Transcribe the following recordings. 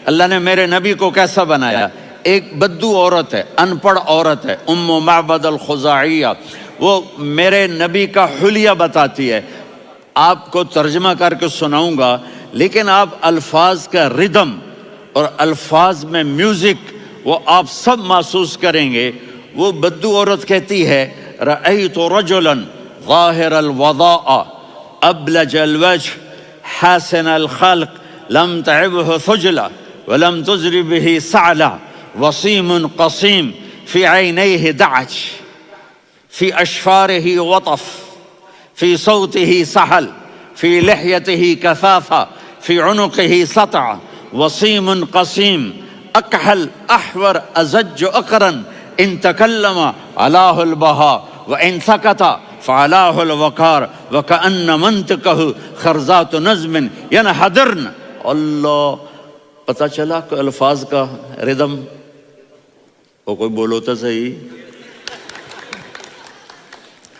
اللہ نے میرے نبی کو کیسا بنایا؟ ایک بدو عورت ہے، ان پڑھ عورت ہے، ام معبد الخزاعیہ، وہ میرے نبی کا حلیہ بتاتی ہے. آپ کو ترجمہ کر کے سناؤں گا، لیکن آپ الفاظ کا ردم اور الفاظ میں میوزک وہ آپ سب محسوس کریں گے. وہ بدو عورت کہتی ہے رأیت رجلا ظاہر الوضاء ابلج الوجه حسن الخلق لم تعبه ثجلة ولم تزر به سعلة وصيم قصيم في عينيه دعج في أشفاره وطف في صوته سحل في لحيته كثافة في عنقه سطع وصيم قصيم أكحل أحور أزج أقرن إن تكلم علاه البهاء وإن سكت فعلاه الوقار وكأن منطقه خرزات نظم ينحدرن. اللہ، پتہ چلا کہ الفاظ کا ردم. وہ کوئی بولو تو صحیح،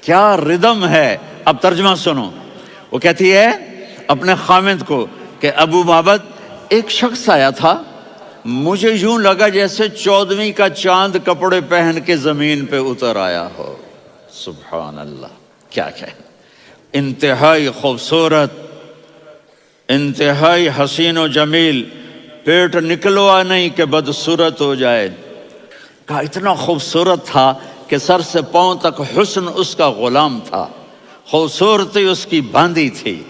کیا ردم ہے. اب ترجمہ سنو. وہ کہتی ہے اپنے خامد کو کہ ابو معبد، ایک شخص آیا تھا، مجھے یوں لگا جیسے 14ویں کا چاند کپڑے پہن کے زمین پہ اتر آیا ہو. سبحان اللہ، کیا انتہائی خوبصورت، انتہائی حسین و جمیل، پیٹ نکلوا نہیں کہ بدصورت ہو جائے. کہا اتنا خوبصورت تھا کہ سر سے پاؤں تک حسن اس کا غلام تھا، خوبصورتی اس کی باندھی تھی،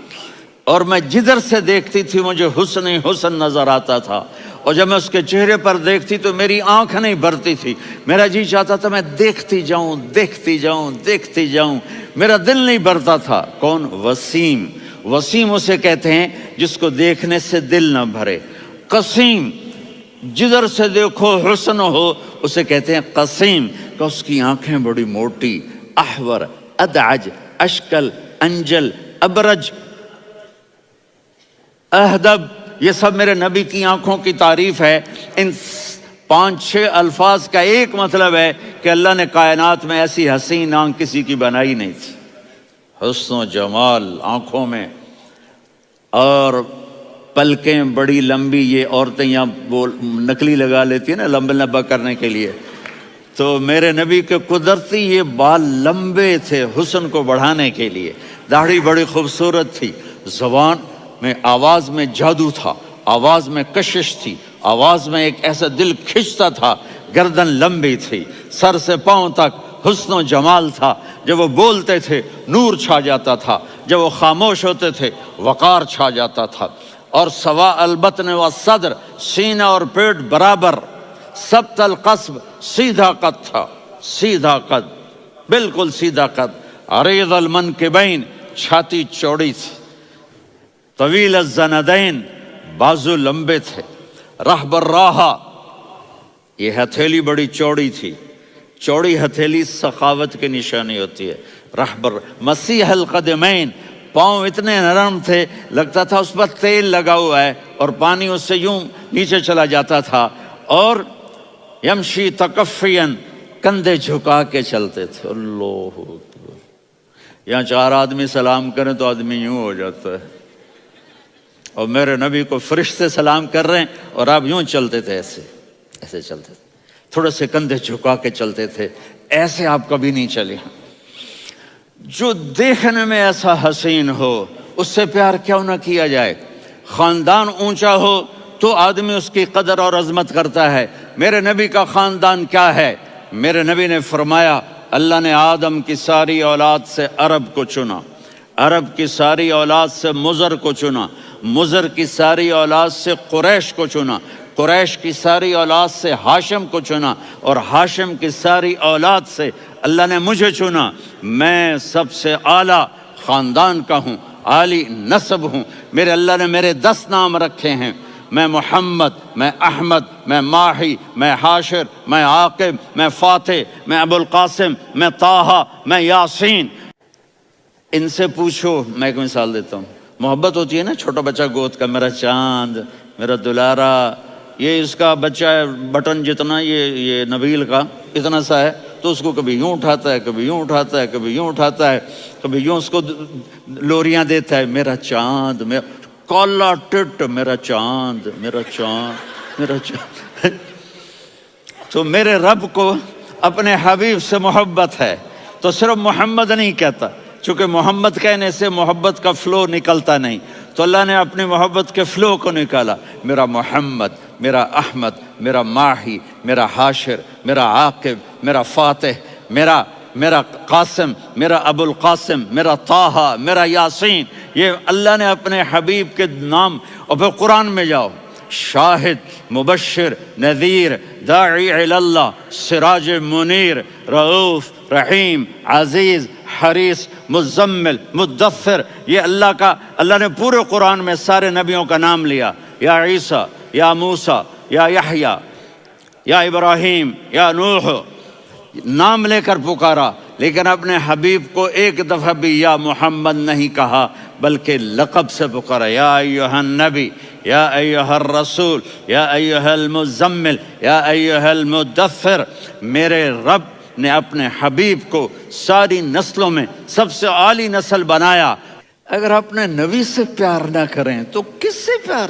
اور میں جدھر سے دیکھتی تھی مجھے حسن ہی حسن نظر آتا تھا. اور جب میں اس کے چہرے پر دیکھتی تو میری آنکھ نہیں بھرتی تھی، میرا جی چاہتا تھا میں دیکھتی جاؤں دیکھتی جاؤں دیکھتی جاؤں، میرا دل نہیں بھرتا تھا. کون؟ وسیم. وسیم اسے کہتے ہیں جس کو دیکھنے سے دل نہ بھرے. قسیم، جدھر سے دیکھو حسن ہو، اسے کہتے ہیں قسیم، کہ اس کی آنکھیں بڑی موٹی. احور، ادعج، اشکل، انجل، ابرج، اہدب، یہ سب میرے نبی کی آنکھوں کی تعریف ہے. ان 5-6 الفاظ کا ایک مطلب ہے کہ اللہ نے کائنات میں ایسی حسین آنکھ کسی کی بنائی نہیں تھی. حسن و جمال آنکھوں میں، اور پلکیں بڑی لمبی. یہ عورتیں یہاں نکلی لگا لیتی ہیں نا لمبا کرنے کے لیے، تو میرے نبی کے قدرتی یہ بال لمبے تھے حسن کو بڑھانے کے لیے. داڑھی بڑی خوبصورت تھی. زبان میں، آواز میں جادو تھا، آواز میں کشش تھی، آواز میں ایک ایسا دل کھنچتا تھا. گردن لمبی تھی، سر سے پاؤں تک حسن و جمال تھا. جب وہ بولتے تھے نور چھا جاتا تھا، جب وہ خاموش ہوتے تھے وقار چھا جاتا تھا. اور سوا البطن و صدر، سینہ اور پیٹ برابر. سبت القصب، سیدھا قد تھا، سیدھا قد، بالکل سیدھا قد. عریض المنکبین، چھاتی چوڑی تھی. طویل الزندین، بازو لمبے تھے. رحب الراحہ، یہ ہتھیلی بڑی چوڑی تھی. چوڑی ہتھیلی سخاوت کی نشانی ہوتی ہے. رحب مسیح القدمین، پاؤں اتنے نرم تھے لگتا تھا اس پر تیل لگا ہوا ہے، اور پانی اس سے یوں نیچے چلا جاتا تھا. اور یمشی تکفین، کندھے جھکا کے چلتے تھے. اللہ اکبر. یہاں 4 آدمی سلام کریں تو آدمی یوں ہو جاتا ہے، اور میرے نبی کو فرشتے سلام کر رہے ہیں اور آپ یوں چلتے تھے، ایسے ایسے چلتے تھے، تھوڑے سے کندھے جھکا کے چلتے تھے. ایسے آپ کبھی نہیں چلے. جو دیکھنے میں ایسا حسین ہو اس سے پیار کیوں نہ کیا جائے. خاندان اونچا ہو تو آدمی اس کی قدر اور عظمت کرتا ہے. میرے نبی کا خاندان کیا ہے؟ میرے نبی نے فرمایا اللہ نے آدم کی ساری اولاد سے عرب کو چنا، عرب کی ساری اولاد سے مضر کو چنا، مضر کی ساری اولاد سے قریش کو چنا، قریش کی ساری اولاد سے ہاشم کو چنا، اور ہاشم کی ساری اولاد سے اللہ نے مجھے چنا. میں سب سے اعلیٰ خاندان کا ہوں، عالی نسب ہوں. میرے اللہ نے میرے 10 نام رکھے ہیں. میں محمد، میں احمد، میں ماہی، میں حاشر، میں عاقب، میں فاتح، میں ابو القاسم، میں طٰہٰ، میں یاسین. ان سے پوچھو، میں ایک مثال دیتا ہوں. محبت ہوتی ہے نا، چھوٹا بچہ گود کا، میرا چاند، میرا دلارا. یہ اس کا بچہ ہے بٹن جتنا، یہ نبیل کا اتنا سا ہے، تو اس کو کبھی یوں اٹھاتا ہے، کبھی یوں اٹھاتا ہے، کبھی یوں اٹھاتا ہے، کبھی یوں اس کو لوریاں دیتا ہے. میرا چاند، کالا ٹٹ، میرا چاند، میرا چاند. تو میرے رب کو اپنے حبیب سے محبت ہے، تو صرف محمد نہیں کہتا، چونکہ محمد کہنے سے محبت کا فلو نکلتا نہیں، تو اللہ نے اپنی محبت کے فلو کو نکالا، میرا محمد، میرا احمد، میرا ماہی، میرا حاشر، میرا عاقب، میرا فاتح، میرا قاسم، میرا ابو القاسم، میرا طٰہٰ، میرا یاسین، یہ اللہ نے اپنے حبیب کے نام۔ اور پھر قرآن میں جاؤ، شاہد، مبشر، نذیر، داعی الی اللہ، سراج منیر، رؤوف، رحیم، عزیز، حریص، مزمل، مدثر، یہ اللہ نے پورے قرآن میں سارے نبیوں کا نام لیا، یا عیسیٰ، یا موسیٰ، یا یحییٰ، یا ابراہیم، یا نوح، نام لے کر پکارا، لیکن اپنے حبیب کو ایک دفعہ بھی یا محمد نہیں کہا، بلکہ لقب سے پکارا، یا ایھا النبی، یا ایھا الرسول، یا ایھا المزمل، یا ایھا المدثر۔ میرے رب نے اپنے حبیب کو ساری نسلوں میں سب سے اعلی نسل بنایا۔ اگر اپنے نبی سے پیار نہ کریں تو کس سے پیار